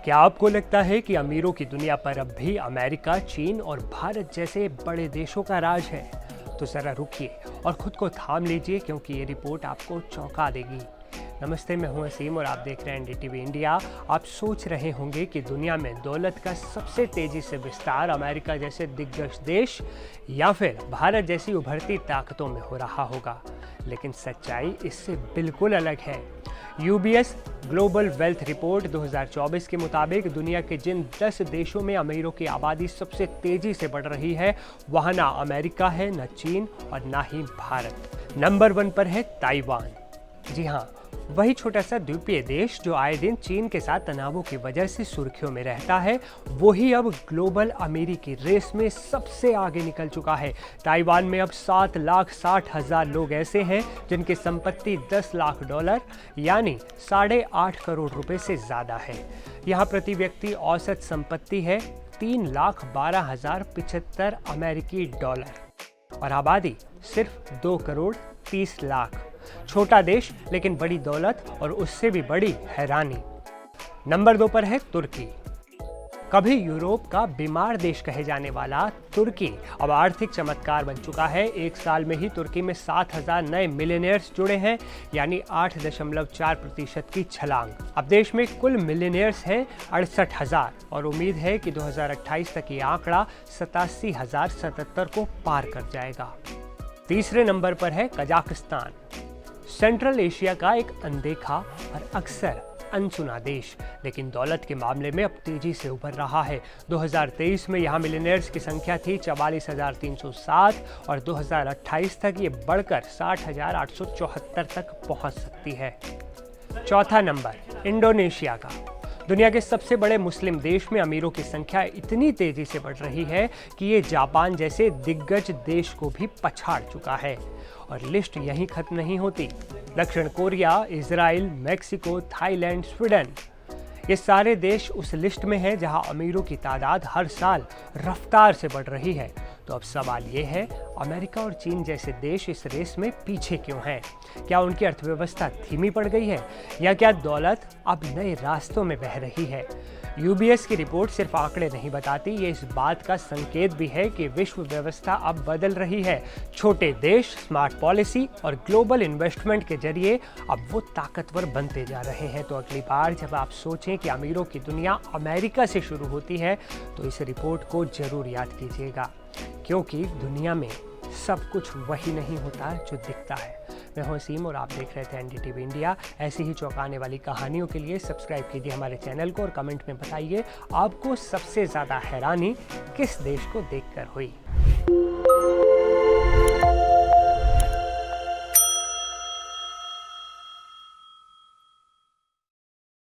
क्या आपको लगता है कि अमीरों की दुनिया पर अब भी अमेरिका, चीन और भारत जैसे बड़े देशों का राज है? तो ज़रा रुकिए और ख़ुद को थाम लीजिए, क्योंकि ये रिपोर्ट आपको चौंका देगी। नमस्ते, मैं हूं असीम और आप देख रहे हैं एनडीटीवी इंडिया। आप सोच रहे होंगे कि दुनिया में दौलत का सबसे तेज़ी से विस्तार अमेरिका जैसे दिग्गज देश या फिर भारत जैसी उभरती ताकतों में हो रहा होगा, लेकिन सच्चाई इससे बिल्कुल अलग है। यूबीएस ग्लोबल वेल्थ रिपोर्ट 2024 के मुताबिक दुनिया के जिन 10 देशों में अमीरों की आबादी सबसे तेजी से बढ़ रही है, वहाँ ना अमेरिका है, न चीन और ना ही भारत। नंबर 1 पर है ताइवान। जी हाँ, वही छोटा सा द्वीपीय देश जो आए दिन चीन के साथ तनावों की वजह से सुर्खियों में रहता है, वही अब ग्लोबल अमीरी की रेस में सबसे आगे निकल चुका है। ताइवान में अब 7,60,000 लोग ऐसे हैं जिनकी संपत्ति $10 लाख यानी 8.5 करोड़ रुपए से ज़्यादा है। यहाँ प्रति व्यक्ति औसत संपत्ति है $3,12,075 अमेरिकी और आबादी सिर्फ 2 करोड़ 30 लाख। छोटा देश लेकिन बड़ी दौलत और उससे भी बड़ी हैरानी। नंबर 2 पर है तुर्की। कभी यूरोप का बीमार देश कहे जाने वाला तुर्की अब आर्थिक चमत्कार बन चुका है। एक साल में ही तुर्की में 7,000 नए मिलियनियर्स जुड़े हैं, यानी 8.4% की छलांग। अब देश में कुल मिलियनियर्स हैं 68,000 और उम्मीद है कि 2028 तक ये आंकड़ा 87,077 को पार कर जाएगा। तीसरे नंबर पर है कजाकिस्तान। सेंट्रल एशिया का एक अनदेखा और अक्सर अनसुना देश, लेकिन दौलत के मामले में अब तेजी से उभर रहा है। 2023 में यहाँ मिलियनेयर्स की संख्या थी 44,307 और 2028 तक ये बढ़कर 60,874 तक पहुँच सकती है। चौथा नंबर इंडोनेशिया का। दुनिया के सबसे बड़े मुस्लिम देश में अमीरों की संख्या इतनी तेजी से बढ़ रही है कि ये जापान जैसे दिग्गज देश को भी पछाड़ चुका है। और लिस्ट यहीं खत्म नहीं होती। दक्षिण Korea, Israel, Mexico, Thailand, Sweden, ये सारे देश उस लिस्ट में हैं जहां अमीरों की तादाद हर साल रफ्तार से बढ़ रही है। तो अब सवाल ये है, अमेरिका और चीन जैसे देश इस रेस में पीछे क्यों हैं? क्या उनकी अर्थव्यवस्था धीमी पड़ गई है, या क्या दौलत अब नए रास्तों में बह रही है? यूबीएस की रिपोर्ट सिर्फ आंकड़े नहीं बताती, ये इस बात का संकेत भी है कि विश्व व्यवस्था अब बदल रही है। छोटे देश स्मार्ट पॉलिसी और ग्लोबल इन्वेस्टमेंट के जरिए अब वो ताकतवर बनते जा रहे हैं। तो अगली बार जब आप सोचें कि अमीरों की दुनिया अमेरिका से शुरू होती है, तो इस रिपोर्ट को जरूर याद कीजिएगा, क्योंकि दुनिया में सब कुछ वही नहीं होता जो दिखता है। मैं हूं असीम और आप देख रहे थे एनडीटीवी इंडिया। ऐसी ही चौंकाने वाली कहानियों के लिए सब्सक्राइब कीजिए हमारे चैनल को और कमेंट में बताइए आपको सबसे ज़्यादा हैरानी किस देश को देखकर हुई।